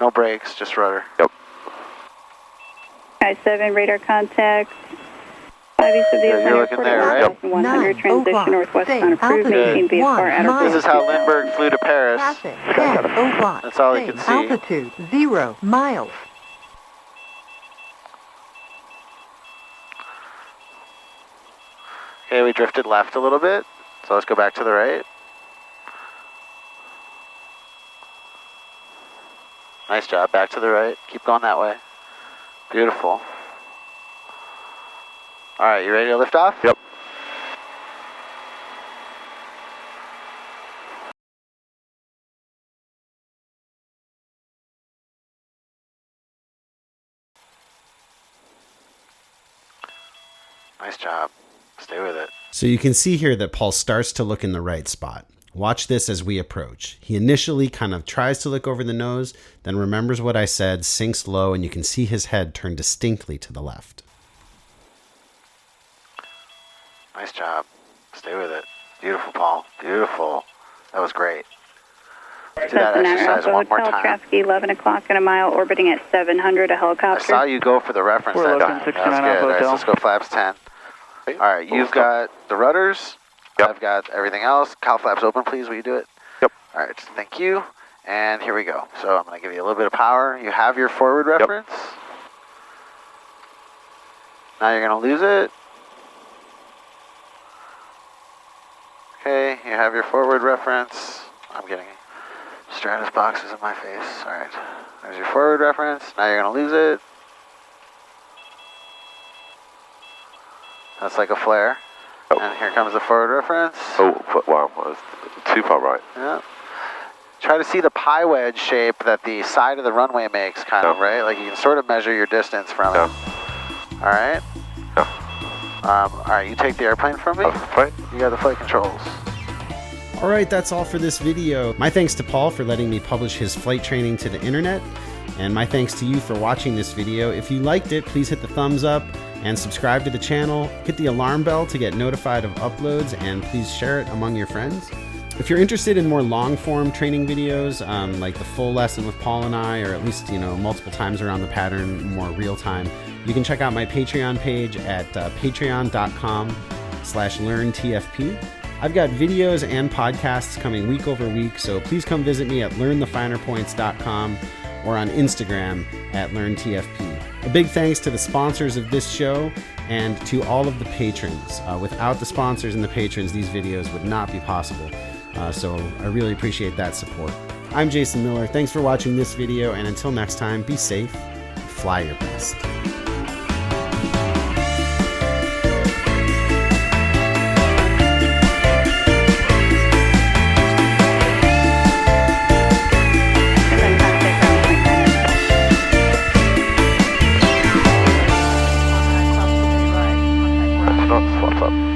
No brakes, just rudder. Yep. Sky 7, radar contact. 5 east of the Yeah, Oakland you're looking Airport, there, right? 1100, transition northwest on approved, Good. maintain VFR at or This is how Lindbergh flew to Paris. Passing 10 o'clock. That's all you can see. Altitude 0 miles. Okay, we drifted left a little bit, so let's go back to the right. Nice job, back to the right. Keep going that way. Beautiful. All right, you ready to lift off? Yep. Nice job. Stay with it. So you can see here that Paul starts to look in the right spot. Watch this as we approach. He initially kind of tries to look over the nose, then remembers what I said, sinks low, and you can see his head turn distinctly to the left. Nice job. Stay with it. Beautiful, Paul. Beautiful. That was great. Do that exercise one more time. Traffic 11 o'clock and a mile, orbiting at 700, a I helicopter. saw you go for the reference We're that looking time. 69 That's good. All right, Hotel. so let's go flaps 10. All right, you've got the rudders. Yep. I've got everything else. Cowl flaps open, please. Will you do it? Yep. All right, thank you. And here we go. So I'm going to give you a little bit of power. You have your forward reference. Now you're going to lose it. Okay, you have your forward reference. I'm getting Stratus boxes in my face. All right, there's your forward reference. Now you're going to lose it. That's like a flare. Oh. And here comes the forward reference. Oh, wow. That's too far right. Yeah. Try to see the pie wedge shape that the side of the runway makes, kind of, right? Like you can sort of measure your distance from it. All right? All right, you take the airplane from me. Flight? You got the flight controls. All right, that's all for this video. My thanks to Paul for letting me publish his flight training to the internet. And my thanks to you for watching this video. If you liked it, please hit the thumbs up and subscribe to the channel. Hit the alarm bell to get notified of uploads, and please share it among your friends. If you're interested in more long-form training videos, like the full lesson with Paul and I, or at least, multiple times around the pattern, more real-time, you can check out my Patreon page at patreon.com/learntfp. I've got videos and podcasts coming week over week, so please come visit me at learnthefinerpoints.com or on Instagram at learntfp. A big thanks to the sponsors of this show and to all of the patrons. Without the sponsors and the patrons, these videos would not be possible. So I really appreciate that support. I'm Jason Miller. Thanks for watching this video, and until next time, be safe and fly your best. Not flat up.